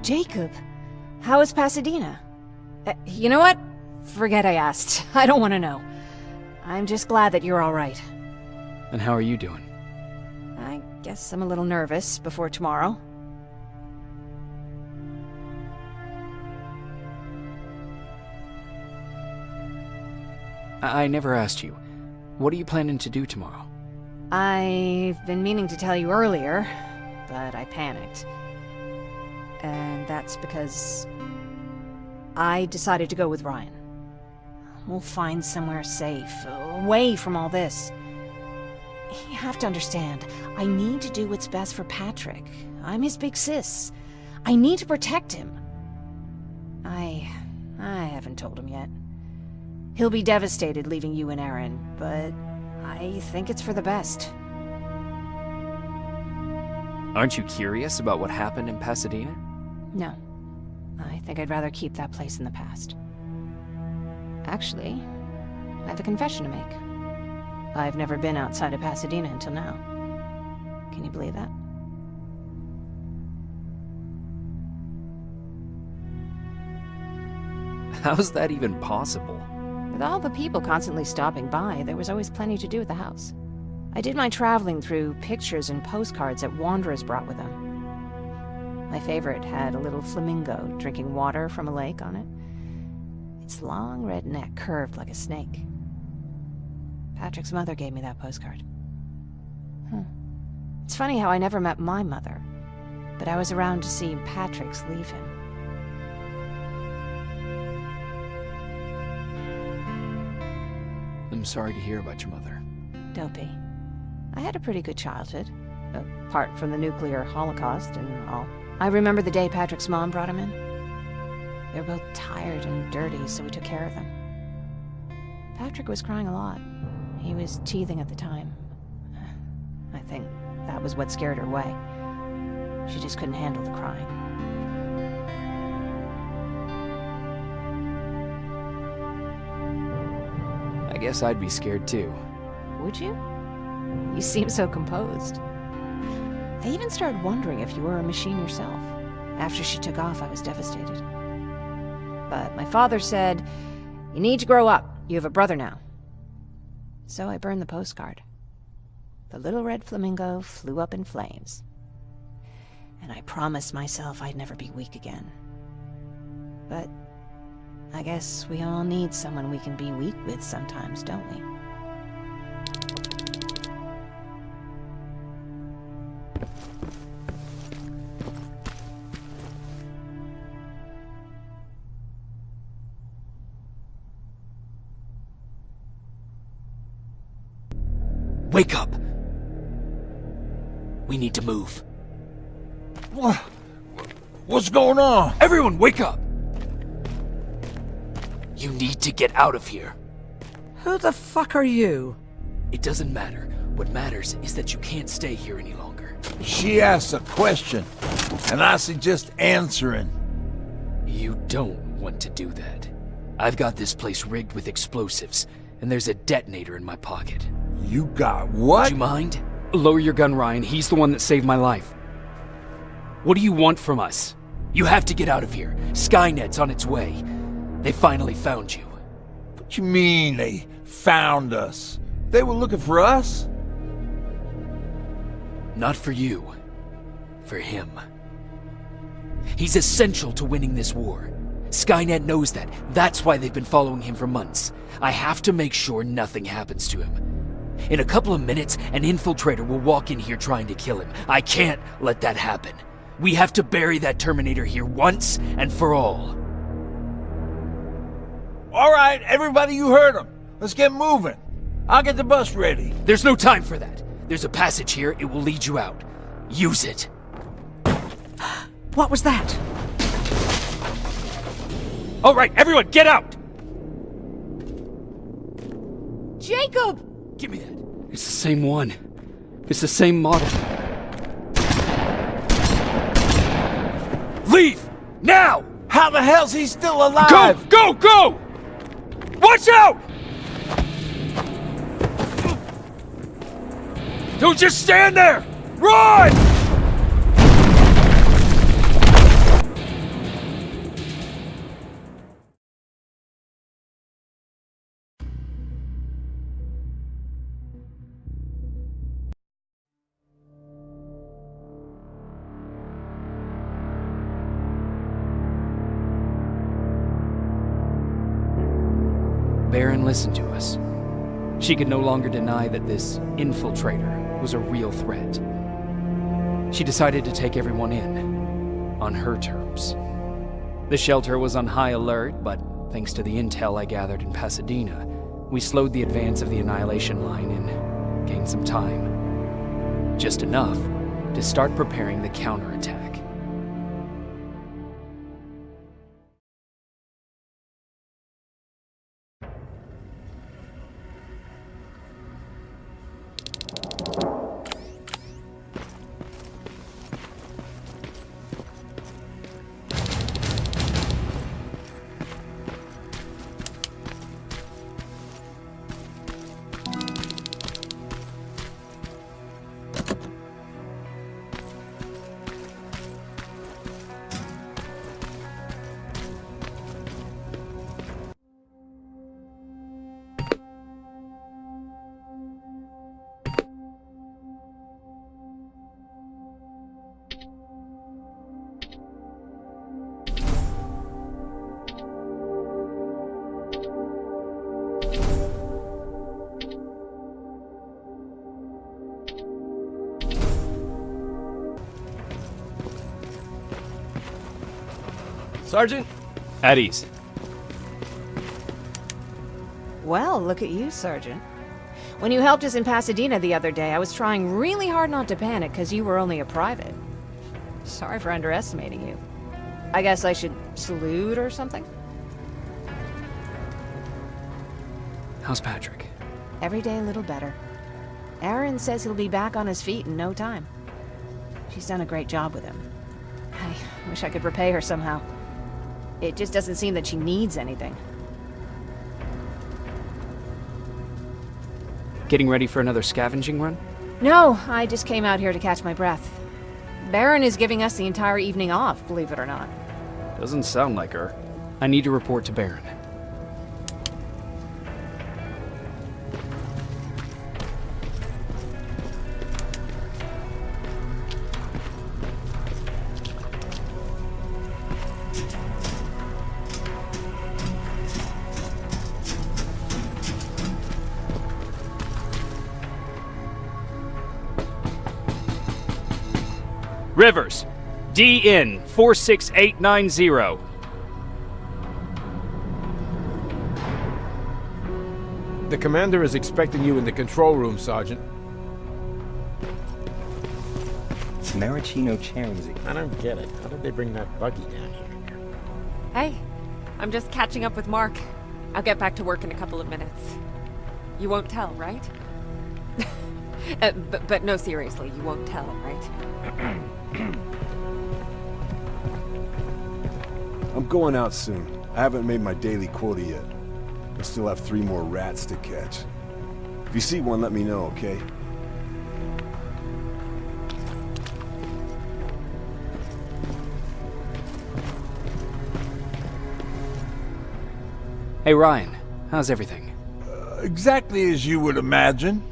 Jacob, how is Pasadena? You know what? Forget I asked. I don't want to know. I'm just glad that you're all right. And how are you doing? I guess I'm a little nervous before tomorrow. I never asked you. What are you planning to do tomorrow? I've been meaning to tell you earlier, but I panicked. And that's because I decided to go with Ryan. We'll find somewhere safe, away from all this. You have to understand, I need to do what's best for Patrick. I'm his big sis. I need to protect him. I haven't told him yet. He'll be devastated leaving you and Aaron, but I think it's for the best. Aren't you curious about what happened in Pasadena? No. I think I'd rather keep that place in the past. Actually, I have a confession to make. I've never been outside of Pasadena until now. Can you believe that? How's that even possible? With all the people constantly stopping by, there was always plenty to do at the house. I did my traveling through pictures and postcards that wanderers brought with them. My favorite had a little flamingo drinking water from a lake on it. Its long red neck curved like a snake. Patrick's mother gave me that postcard. It's funny how I never met my mother, but I was around to see Patrick's leave him. I'm sorry to hear about your mother. Don't be. I had a pretty good childhood, apart from the nuclear holocaust and all. I remember the day Patrick's mom brought him in. They were both tired and dirty, so we took care of them. Patrick was crying a lot. He was teething at the time. I think that was what scared her away. She just couldn't handle the crying. I guess I'd be scared too. Would you? You seem so composed. I even started wondering if you were a machine yourself. After she took off, I was devastated. But my father said, "You need to grow up. You have a brother now." So I burned the postcard. The little red flamingo flew up in flames. And I promised myself I'd never be weak again. But I guess we all need someone we can be weak with sometimes, don't we? Wake up! We need to move. What's going on? Everyone, wake up! You need to get out of here. Who the fuck are you? It doesn't matter. What matters is that you can't stay here any longer. She asked a question, and I suggest answering. You don't want to do that. I've got this place rigged with explosives, and there's a detonator in my pocket. You got what? Would you mind? Lower your gun, Ryan. He's the one that saved my life. What do you want from us? You have to get out of here. Skynet's on its way. They finally found you. What you mean they found us? They were looking for us? Not for you. For him. He's essential to winning this war. Skynet knows that. That's why they've been following him for months. I have to make sure nothing happens to him. In a couple of minutes, an infiltrator will walk in here trying to kill him. I can't let that happen. We have to bury that Terminator here once and for all. All right, everybody, you heard him. Let's get moving. I'll get the bus ready. There's no time for that. There's a passage here. It will lead you out. Use it. What was that? All right, everyone, get out! Jacob! Give me that. It's the same one. It's the same model. Leave! Now! How the hell's he still alive? Go! Go! Go! Watch out! Don't just stand there! Run! Baron listened to us. She could no longer deny that this infiltrator was a real threat. She decided to take everyone in, on her terms. The shelter was on high alert, but thanks to the intel I gathered in Pasadena, we slowed the advance of the Annihilation Line and gained some time. Just enough to start preparing the counterattack. Sergeant? At ease. Well, look at you, Sergeant. When you helped us in Pasadena the other day, I was trying really hard not to panic because you were only a private. Sorry for underestimating you. I guess I should salute or something? How's Patrick? Every day a little better. Aaron says he'll be back on his feet in no time. She's done a great job with him. I wish I could repay her somehow. It just doesn't seem that she needs anything. Getting ready for another scavenging run? No, I just came out here to catch my breath. Baron is giving us the entire evening off, believe it or not. Doesn't sound like her. I need to report to Baron. Rivers, DN 46890. The commander is expecting you in the control room, Sergeant. Maraschino cherries. I don't get it. How did they bring that buggy down here? Hey, I'm just catching up with Mark. I'll get back to work in a couple of minutes. You won't tell, right? But no, seriously, you won't tell, right? I'm going out soon. I haven't made my daily quota yet. I still have 3 more rats to catch. If you see one, let me know, okay? Hey Ryan, how's everything? Exactly as you would imagine.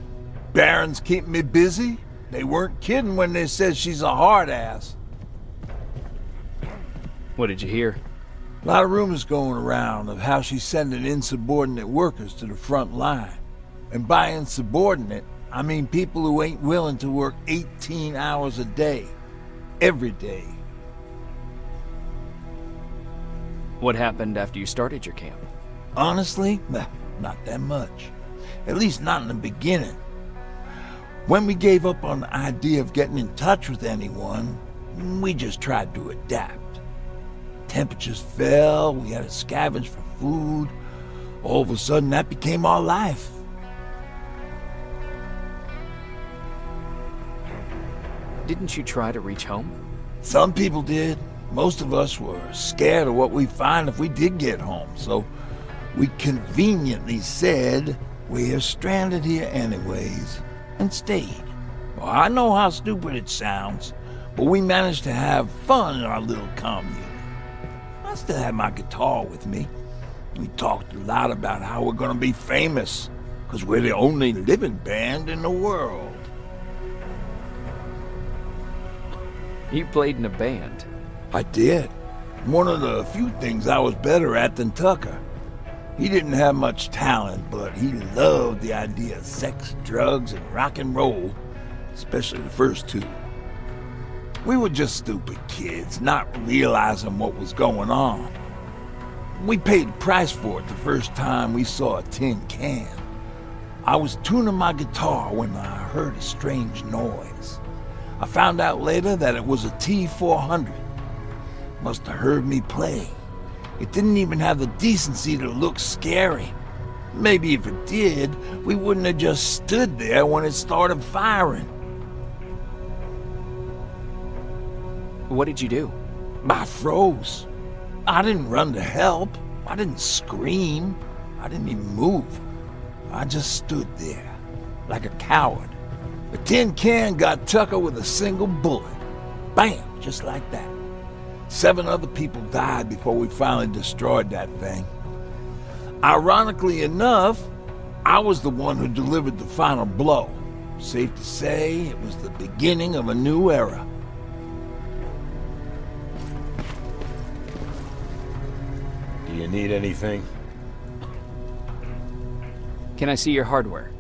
Baron's keeping me busy. They weren't kidding when they said she's a hard ass. What did you hear? A lot of rumors going around of how she's sending insubordinate workers to the front line. And by insubordinate, I mean people who ain't willing to work 18 hours a day. Every day. What happened after you started your camp? Honestly, not that much. At least not in the beginning. When we gave up on the idea of getting in touch with anyone, we just tried to adapt. Temperatures fell, we had to scavenge for food. All of a sudden, that became our life. Didn't you try to reach home? Some people did. Most of us were scared of what we'd find if we did get home, so we conveniently said, we're stranded here anyways, and stayed. Well, I know how stupid it sounds, but we managed to have fun in our little commune. I still had my guitar with me. We talked a lot about how we're gonna be famous, because we're the only living band in the world. You played in a band. I did. One of the few things I was better at than Tucker. He didn't have much talent, but he loved the idea of sex, drugs, and rock and roll, especially the first two. We were just stupid kids, not realizing what was going on. We paid the price for it the first time we saw a tin can. I was tuning my guitar when I heard a strange noise. I found out later that it was a T-400. Must have heard me play. It didn't even have the decency to look scary. Maybe if it did, we wouldn't have just stood there when it started firing. What did you do? I froze. I didn't run to help. I didn't scream. I didn't even move. I just stood there, like a coward. The tin can got Tucker with a single bullet. Bam! Just like that. 7 other people died before we finally destroyed that thing. Ironically enough, I was the one who delivered the final blow. Safe to say, it was the beginning of a new era. Do you need anything? Can I see your hardware?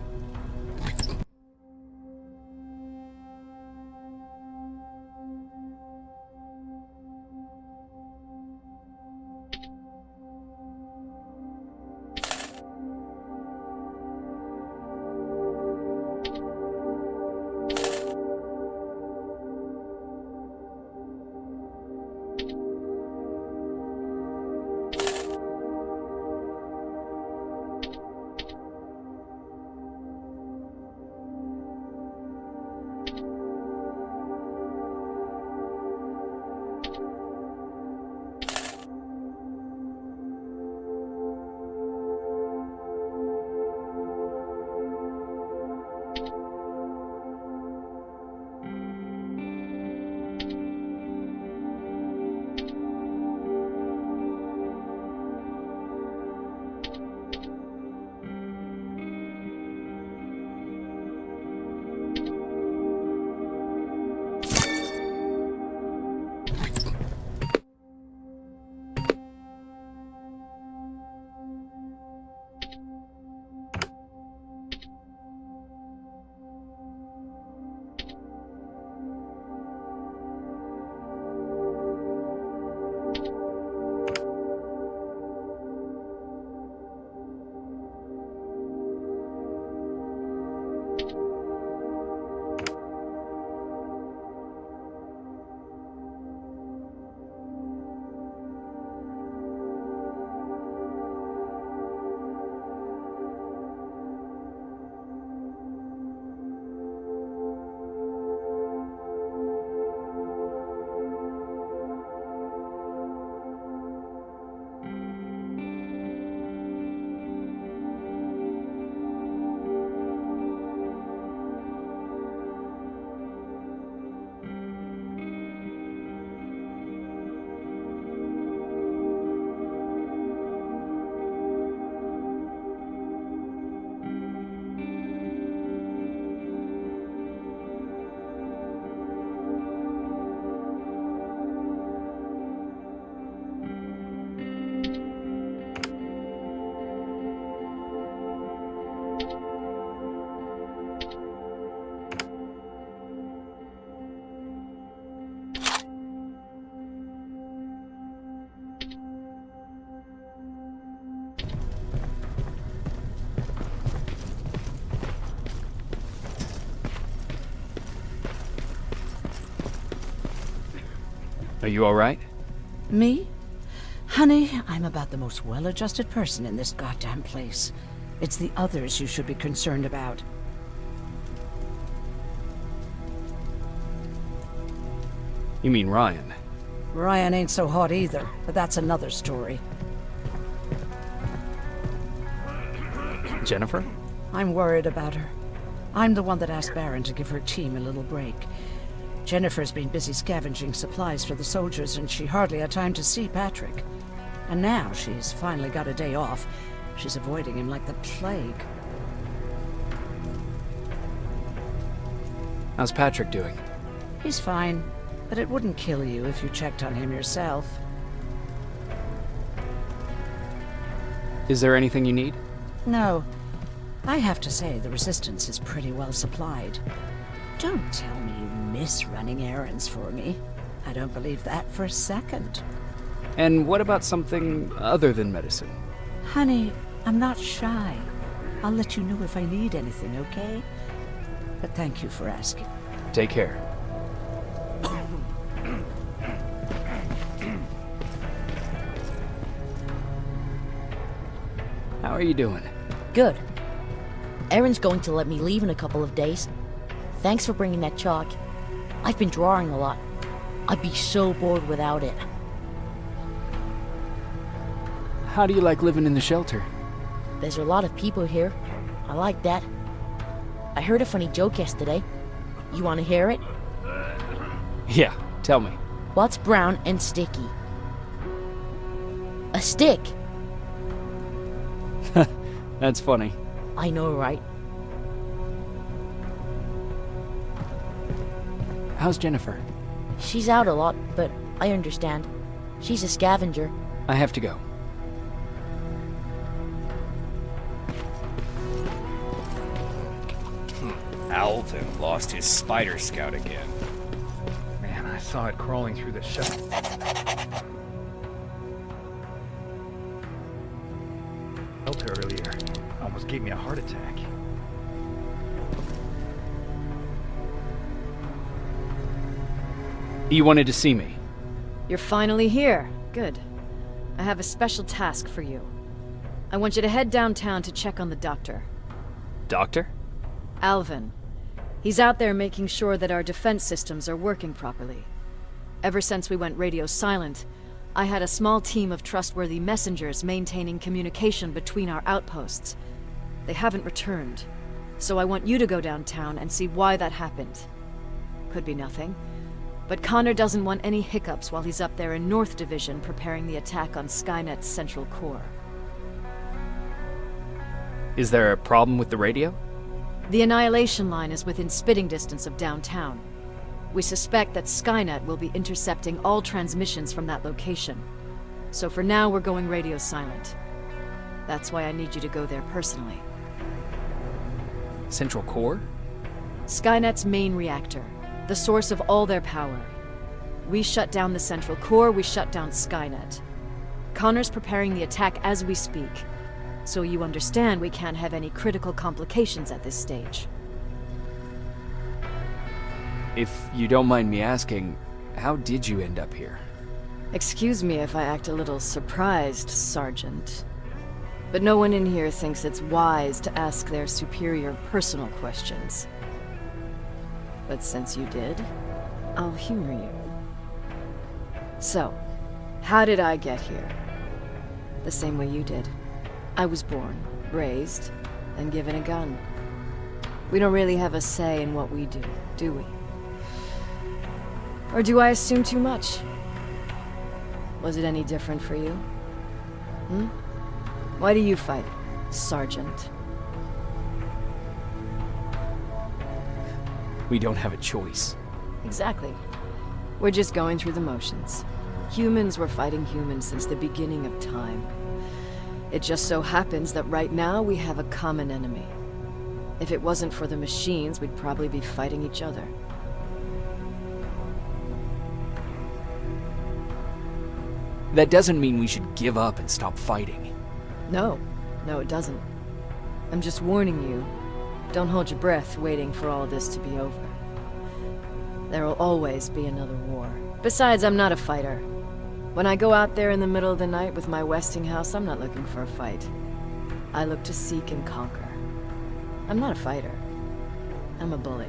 Are you alright? Me? Honey, I'm about the most well-adjusted person in this goddamn place. It's the others you should be concerned about. You mean Ryan? Ryan ain't so hot either, but that's another story. Jennifer? I'm worried about her. I'm the one that asked Baron to give her team a little break. Jennifer's been busy scavenging supplies for the soldiers, and she hardly had time to see Patrick. And now she's finally got a day off. She's avoiding him like the plague. How's Patrick doing? He's fine, but it wouldn't kill you if you checked on him yourself. Is there anything you need? No. I have to say, the Resistance is pretty well supplied. Don't tell me you miss running errands for me. I don't believe that for a second. And what about something other than medicine? Honey, I'm not shy. I'll let you know if I need anything, okay? But thank you for asking. Take care. How are you doing? Good. Erin's going to let me leave in a couple of days. Thanks for bringing that chalk. I've been drawing a lot. I'd be so bored without it. How do you like living in the shelter? There's a lot of people here. I like that. I heard a funny joke yesterday. You want to hear it? Yeah, tell me. What's brown and sticky? A stick! That's funny. I know, right? How's Jennifer? She's out a lot, but I understand. She's a scavenger. I have to go. Alvin lost his spider scout again. Man, I saw it crawling through the shell. Felt earlier. Almost gave me a heart attack. You wanted to see me? You're finally here. Good. I have a special task for you. I want you to head downtown to check on the doctor. Doctor? Alvin. He's out there making sure that our defense systems are working properly. Ever since we went radio silent, I had a small team of trustworthy messengers maintaining communication between our outposts. They haven't returned, so I want you to go downtown and see why that happened. Could be nothing, but Connor doesn't want any hiccups while he's up there in North Division preparing the attack on Skynet's central core. Is there a problem with the radio? The Annihilation Line is within spitting distance of downtown. We suspect that Skynet will be intercepting all transmissions from that location. So for now, we're going radio silent. That's why I need you to go there personally. Central core? Skynet's main reactor, the source of all their power. We shut down the central core, we shut down Skynet. Connor's preparing the attack as we speak. So you understand we can't have any critical complications at this stage. If you don't mind me asking, how did you end up here? Excuse me if I act a little surprised, Sergeant. But no one in here thinks it's wise to ask their superior personal questions. But since you did, I'll humor you. So, how did I get here? The same way you did. I was born, raised, and given a gun. We don't really have a say in what we do we? Or do I assume too much? Was it any different for you? Why do you fight, Sergeant? We don't have a choice. Exactly. We're just going through the motions. Humans were fighting humans since the beginning of time. It just so happens that right now we have a common enemy. If it wasn't for the machines, we'd probably be fighting each other. That doesn't mean we should give up and stop fighting. No, it doesn't. I'm just warning you. Don't hold your breath waiting for all this to be over. There will always be another war. Besides, I'm not a fighter. When I go out there in the middle of the night with my Westinghouse, I'm not looking for a fight. I look to seek and conquer. I'm not a fighter. I'm a bully.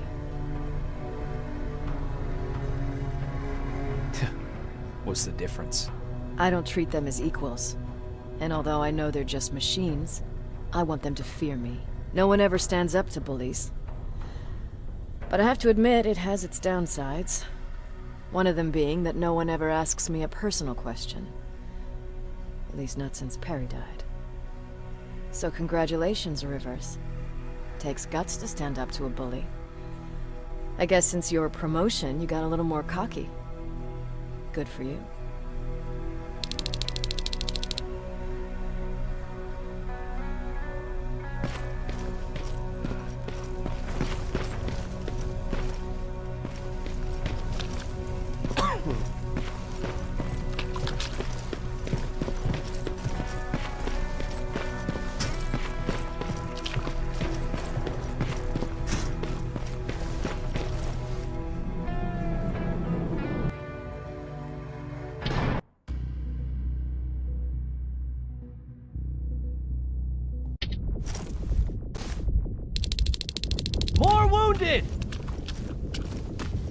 What's the difference? I don't treat them as equals. And although I know they're just machines, I want them to fear me. No one ever stands up to bullies. But I have to admit, it has its downsides. One of them being that no one ever asks me a personal question. At least not since Perry died. So congratulations, Rivers. Takes guts to stand up to a bully. I guess since your promotion, you got a little more cocky. Good for you.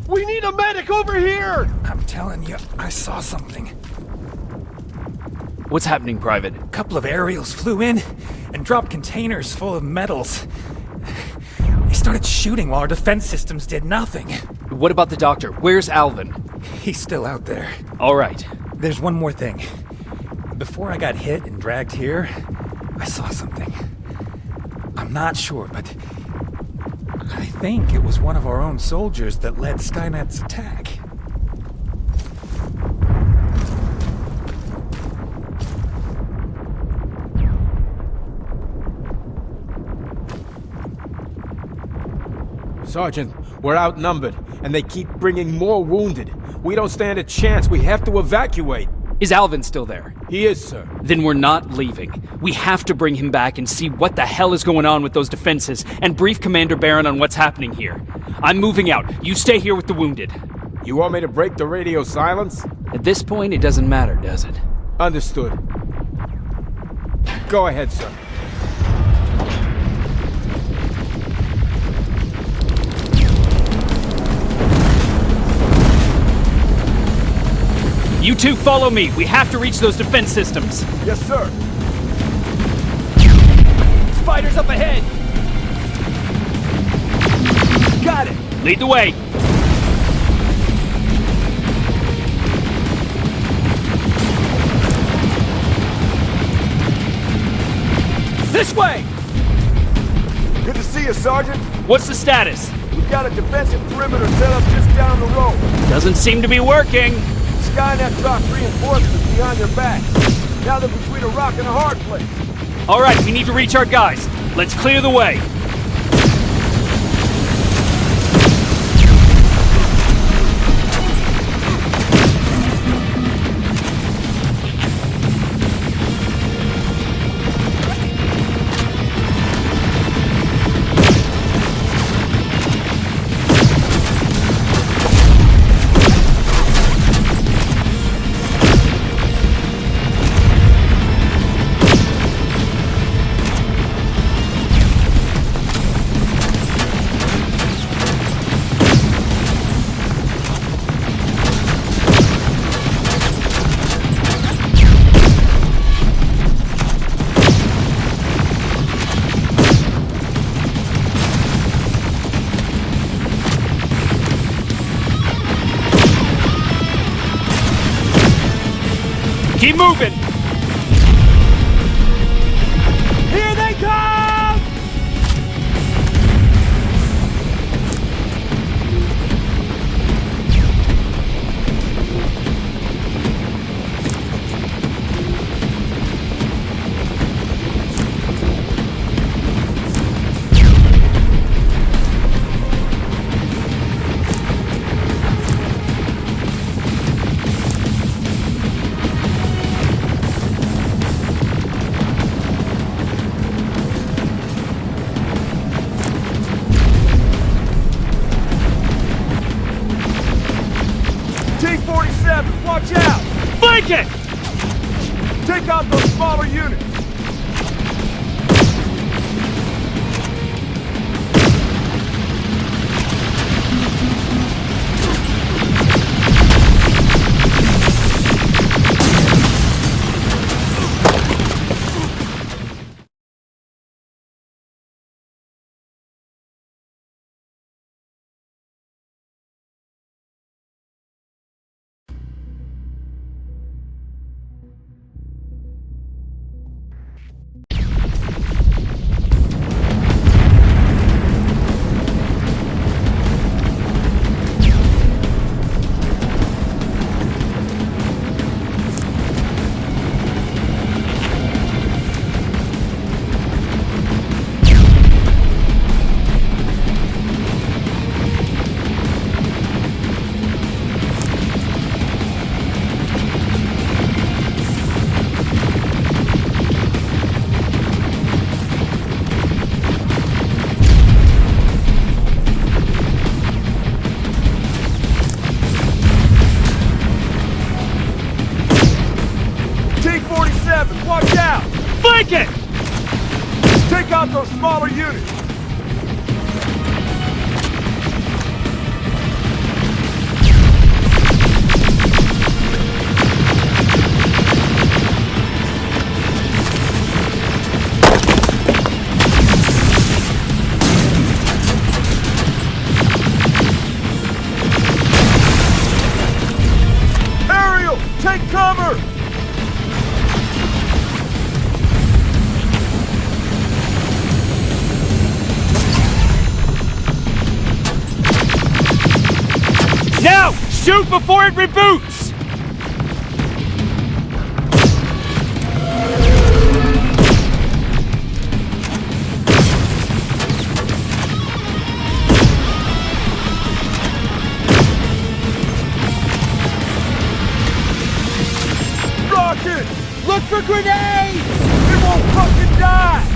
We need a medic over here! I'm telling you, I saw something. What's happening, Private? A couple of aerials flew in and dropped containers full of metals. They started shooting while our defense systems did nothing. What about the doctor? Where's Alvin? He's still out there. All right. There's one more thing. Before I got hit and dragged here, I saw something. I'm not sure, but I think it was one of our own soldiers that led Skynet's attack. Sergeant, we're outnumbered, and they keep bringing more wounded. We don't stand a chance. We have to evacuate. Is Alvin still there? He is, sir. Then we're not leaving. We have to bring him back and see what the hell is going on with those defenses, and brief Commander Barron on what's happening here. I'm moving out. You stay here with the wounded. You want me to break the radio silence? At this point, it doesn't matter, does it? Understood. Go ahead, sir. You two follow me. We have to reach those defense systems. Yes, sir. Spiders up ahead. Got it. Lead the way. This way. Good to see you, Sergeant. What's the status? We've got a defensive perimeter set up just down the road. Doesn't seem to be working. Skynet dropped reinforcements behind their backs. Now they're between a rock and a hard place. All right, we need to reach our guys. Let's clear the way. Keep moving! Here they come! T-47, watch out! Flank it! Take out those smaller units! T-47, watch out! Flank it! Take out those smaller units! Shoot before it reboots! Rockets! Look for grenades! It won't fucking die!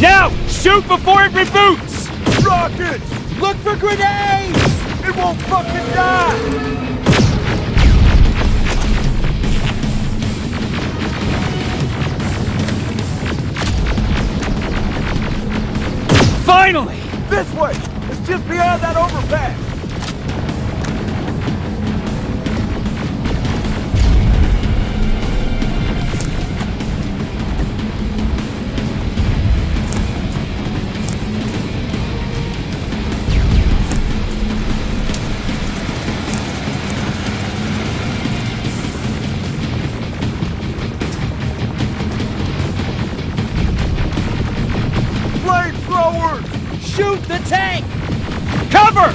Now! Shoot before it reboots! Rockets! Look for grenades! It won't fucking die! Finally! This way! It's just beyond that overpass! Shoot the tank! Cover!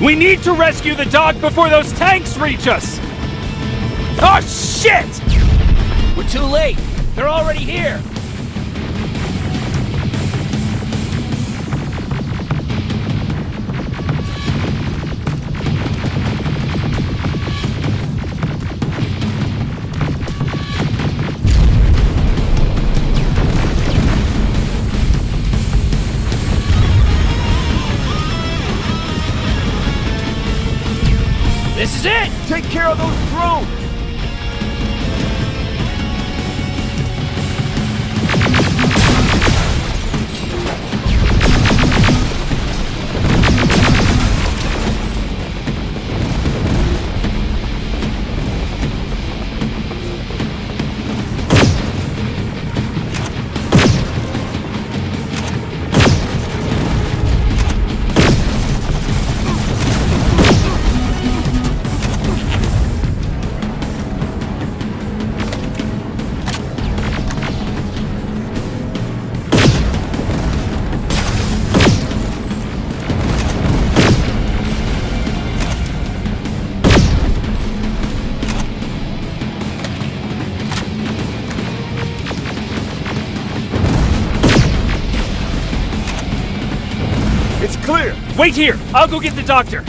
We need to rescue the dog before those tanks reach us! Oh, shit! We're too late. They're already here. This is it! Take care of those drones! clear! Wait here! I'll go get the doctor!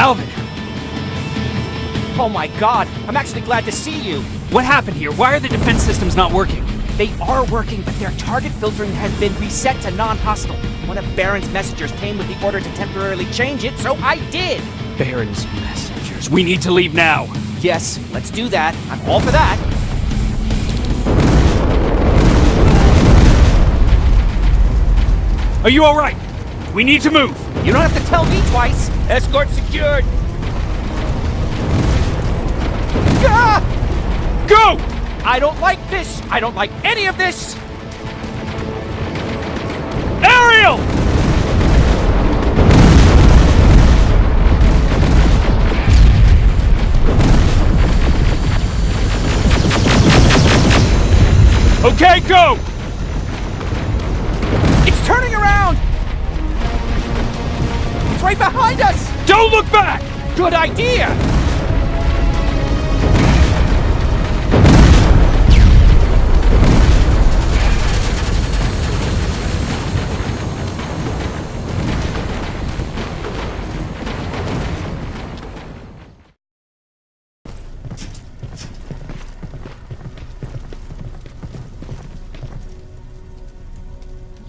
Alvin! Oh my god, I'm actually glad to see you. What happened here? Why are the defense systems not working? They are working, but their target filtering has been reset to non-hostile. One of Baron's messengers came with the order to temporarily change it, so I did. Baron's messengers. We need to leave now. Yes, let's do that. I'm all for that. Are you alright? We need to move. You don't have to tell me twice. Escort secured. Ah! Go! I don't like this. I don't like any of this. Ariel! Okay, go! It's turning around! It's right behind us! Don't look back! Good idea!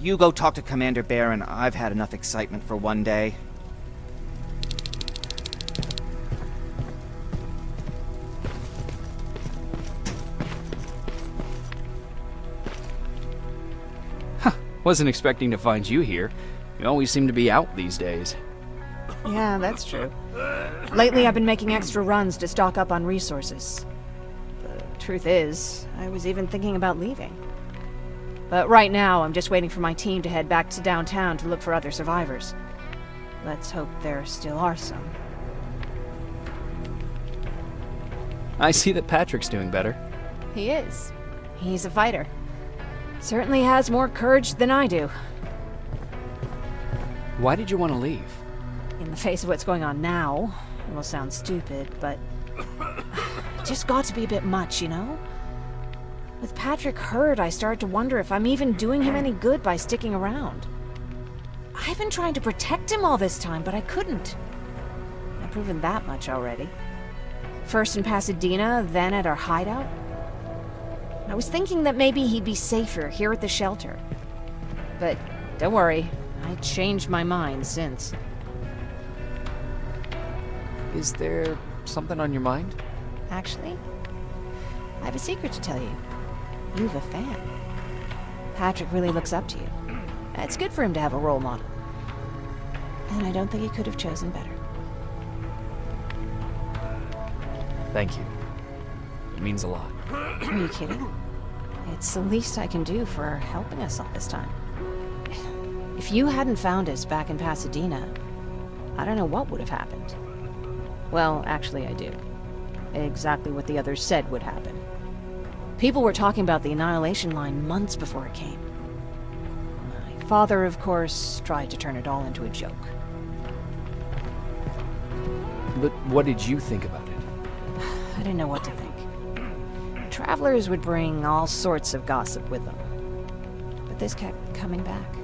You go talk to Commander Baron. I've had enough excitement for one day. Wasn't expecting to find you here. You always seem to be out these days. Yeah, that's true. Lately I've been making extra runs to stock up on resources. The truth is, I was even thinking about leaving. But right now, I'm just waiting for my team to head back to downtown to look for other survivors. Let's hope there still are some. I see that Patrick's doing better. He is. He's a fighter. Certainly has more courage than I do. Why did you want to leave? In the face of what's going on now, it will sound stupid, but it just got to be a bit much, you know? With Patrick hurt, I started to wonder if I'm even doing him any good by sticking around. I've been trying to protect him all this time, but I couldn't. I've proven that much already. First in Pasadena, then at our hideout. I was thinking that maybe he'd be safer here at the shelter. But don't worry, I changed my mind since. Is there something on your mind? Actually, I have a secret to tell you. You've a fan. Patrick really looks up to you. It's good for him to have a role model. And I don't think he could have chosen better. Thank you. It means a lot. Are you kidding? It's the least I can do for helping us all this time. If you hadn't found us back in Pasadena, I don't know what would have happened. Well, actually I do. Exactly what the others said would happen. People were talking about the Annihilation Line months before it came. My father, of course, tried to turn it all into a joke. But what did you think about it? I didn't know what to think. Travelers would bring all sorts of gossip with them. But this kept coming back.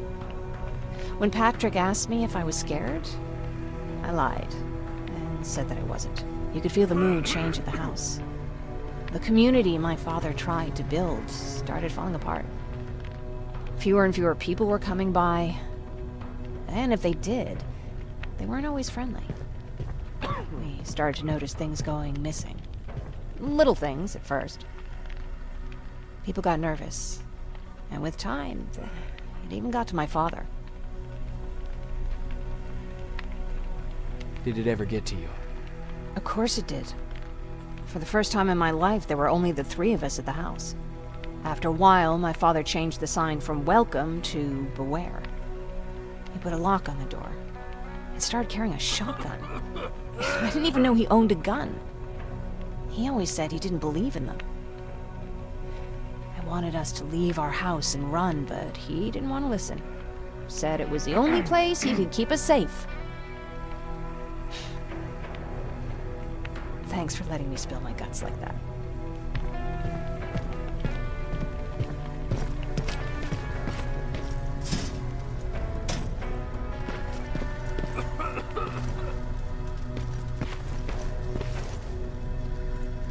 When Patrick asked me if I was scared, I lied and said that I wasn't. You could feel the mood change at the house. The community my father tried to build started falling apart. Fewer and fewer people were coming by, and if they did, they weren't always friendly. We started to notice things going missing. Little things at first. People got nervous, and with time, it even got to my father. Did it ever get to you? Of course it did. For the first time in my life, there were only the three of us at the house. After a while, my father changed the sign from welcome to beware. He put a lock on the door. and started carrying a shotgun. I didn't even know he owned a gun. He always said he didn't believe in them. I wanted us to leave our house and run, but he didn't want to listen. Said it was the only place he could keep us safe. Thanks for letting me spill my guts like that.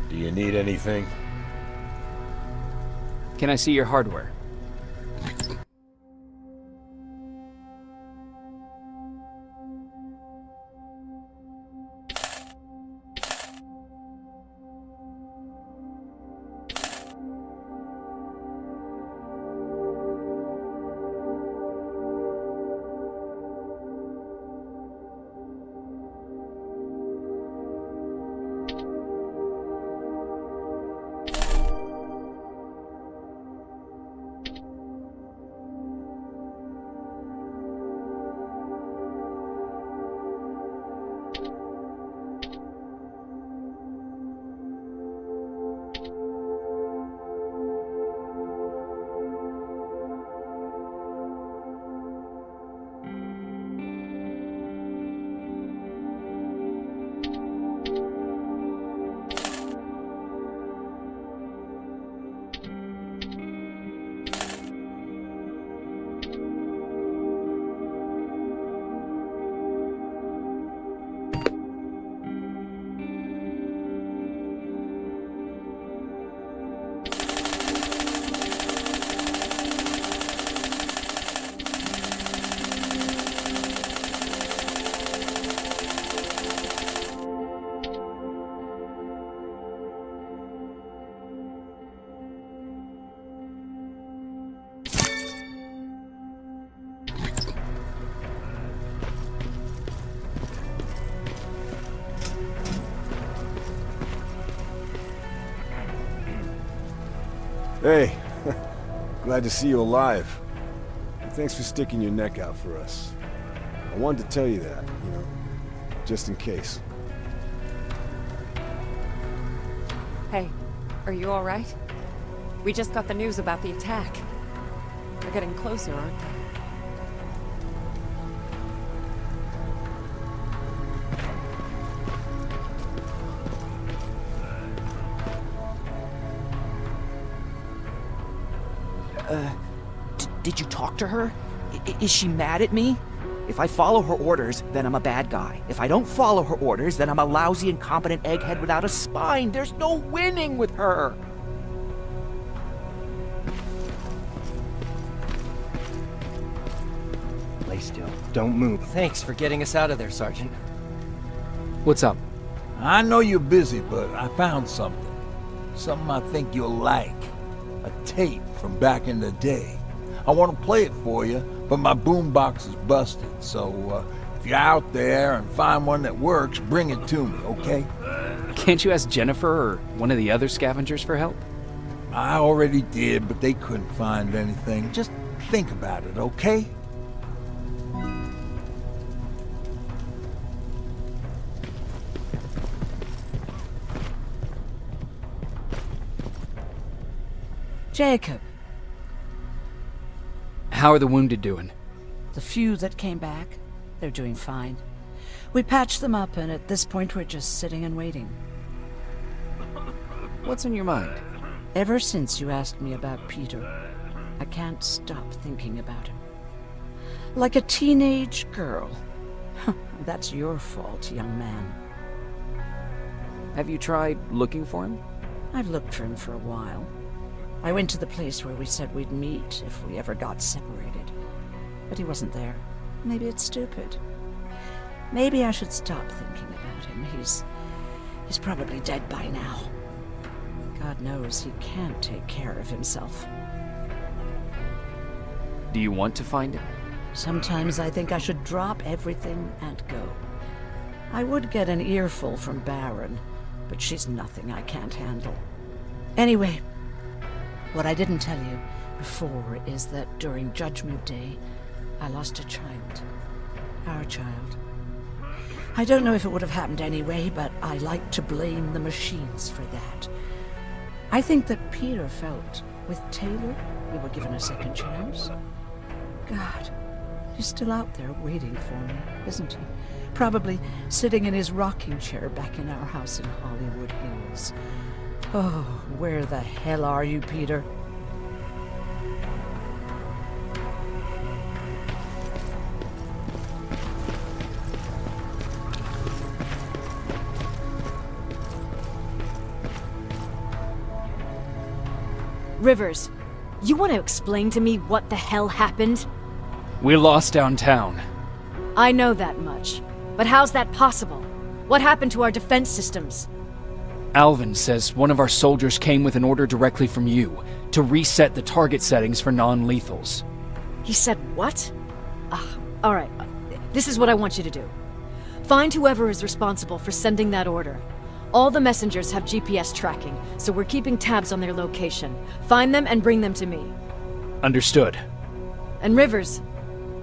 Do you need anything? Can I see your hardware? Hey, glad to see you alive. And thanks for sticking your neck out for us. I wanted to tell you that, you know, just in case. Hey, are you alright? We just got the news about the attack. They're getting closer, aren't they? Did you talk to her? Is she mad at me? If I follow her orders, then I'm a bad guy. If I don't follow her orders, then I'm a lousy, incompetent egghead without a spine. There's no winning with her. Lay still. Don't move. Thanks for getting us out of there, Sergeant. What's up? I know you're busy, but I found something. Something I think you'll like. A tape from back in the day. I want to play it for you, but my boombox is busted, so if you're out there and find one that works, bring it to me, okay? Can't you ask Jennifer or one of the other scavengers for help? I already did, but they couldn't find anything. Just think about it, okay? Jacob. How are the wounded doing? The few that came back, they're doing fine. We patched them up, and at this point we're just sitting and waiting. What's on your mind? Ever since you asked me about Peter, I can't stop thinking about him. Like a teenage girl. That's your fault, young man. Have you tried looking for him? I've looked for him for a while. I went to the place where we said we'd meet if we ever got separated. But he wasn't there. Maybe it's stupid. Maybe I should stop thinking about him. He's probably dead by now. God knows he can't take care of himself. Do you want to find him? Sometimes I think I should drop everything and go. I would get an earful from Baron, but she's nothing I can't handle. Anyway, what I didn't tell you before is that during Judgment Day, I lost a child. Our child. I don't know if it would have happened anyway, but I like to blame the machines for that. I think that Peter felt with Taylor we were given a second chance. God, he's still out there waiting for me, isn't he? Probably sitting in his rocking chair back in our house in Hollywood Hills. Oh, where the hell are you, Peter? Rivers, you want to explain to me what the hell happened? We lost downtown. I know that much. But how's that possible? What happened to our defense systems? Alvin says one of our soldiers came with an order directly from you to reset the target settings for non-lethals. He said what? Alright, this is what I want you to do. Find whoever is responsible for sending that order. All the messengers have GPS tracking, so we're keeping tabs on their location. Find them and bring them to me. Understood. And Rivers,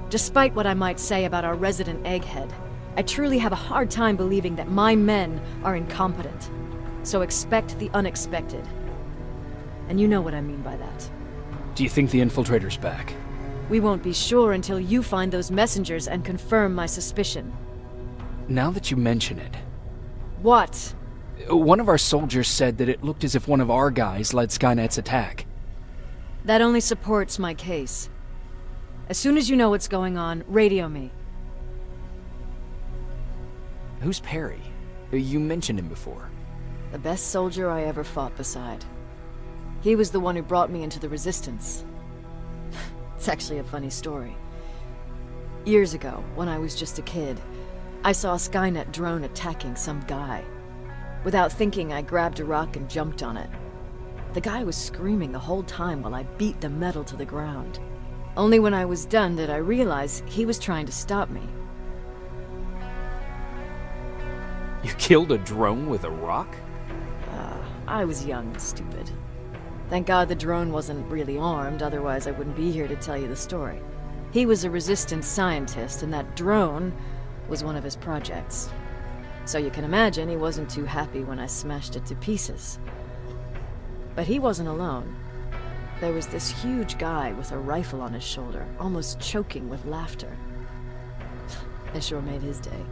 despite what I might say about our resident egghead, I truly have a hard time believing that my men are incompetent. So expect the unexpected. And you know what I mean by that. Do you think the infiltrator's back? We won't be sure until you find those messengers and confirm my suspicion. Now that you mention it... What? One of our soldiers said that it looked as if one of our guys led Skynet's attack. That only supports my case. As soon as you know what's going on, radio me. Who's Perry? You mentioned him before. The best soldier I ever fought beside. He was the one who brought me into the Resistance. It's actually a funny story. Years ago, when I was just a kid, I saw a Skynet drone attacking some guy. Without thinking, I grabbed a rock and jumped on it. The guy was screaming the whole time while I beat the metal to the ground. Only when I was done did I realize he was trying to stop me. You killed a drone with a rock? I was young and stupid. Thank God the drone wasn't really armed, otherwise I wouldn't be here to tell you the story. He was a Resistance scientist, and that drone was one of his projects. So you can imagine he wasn't too happy when I smashed it to pieces. But he wasn't alone. There was this huge guy with a rifle on his shoulder, almost choking with laughter. I sure made his day.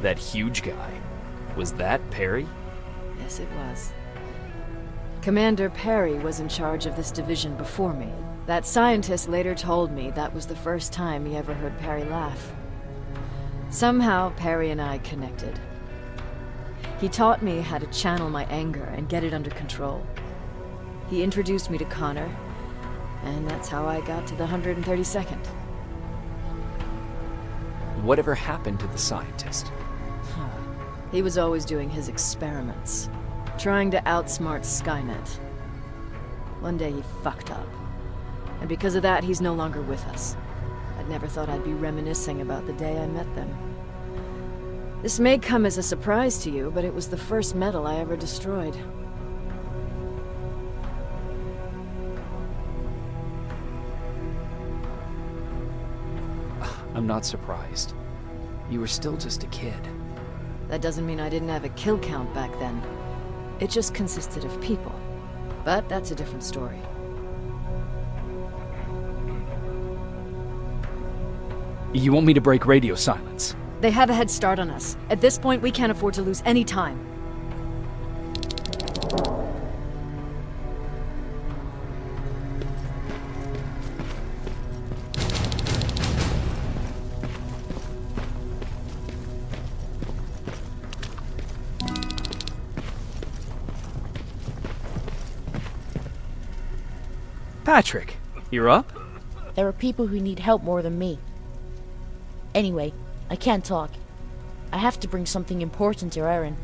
That huge guy. Was that Perry? Yes, it was. Commander Perry was in charge of this division before me. That scientist later told me that was the first time he ever heard Perry laugh. Somehow, Perry and I connected. He taught me how to channel my anger and get it under control. He introduced me to Connor, and that's how I got to the 132nd. Whatever happened to the scientist? He was always doing his experiments, trying to outsmart Skynet. One day he fucked up, and because of that, he's no longer with us. I'd never thought I'd be reminiscing about the day I met them. This may come as a surprise to you, but it was the first metal I ever destroyed. I'm not surprised. You were still just a kid. That doesn't mean I didn't have a kill count back then. It just consisted of people. But that's a different story. You want me to break radio silence? They have a head start on us. At this point, we can't afford to lose any time. Patrick, you're up? There are people who need help more than me. Anyway, I can't talk. I have to bring something important to Erin.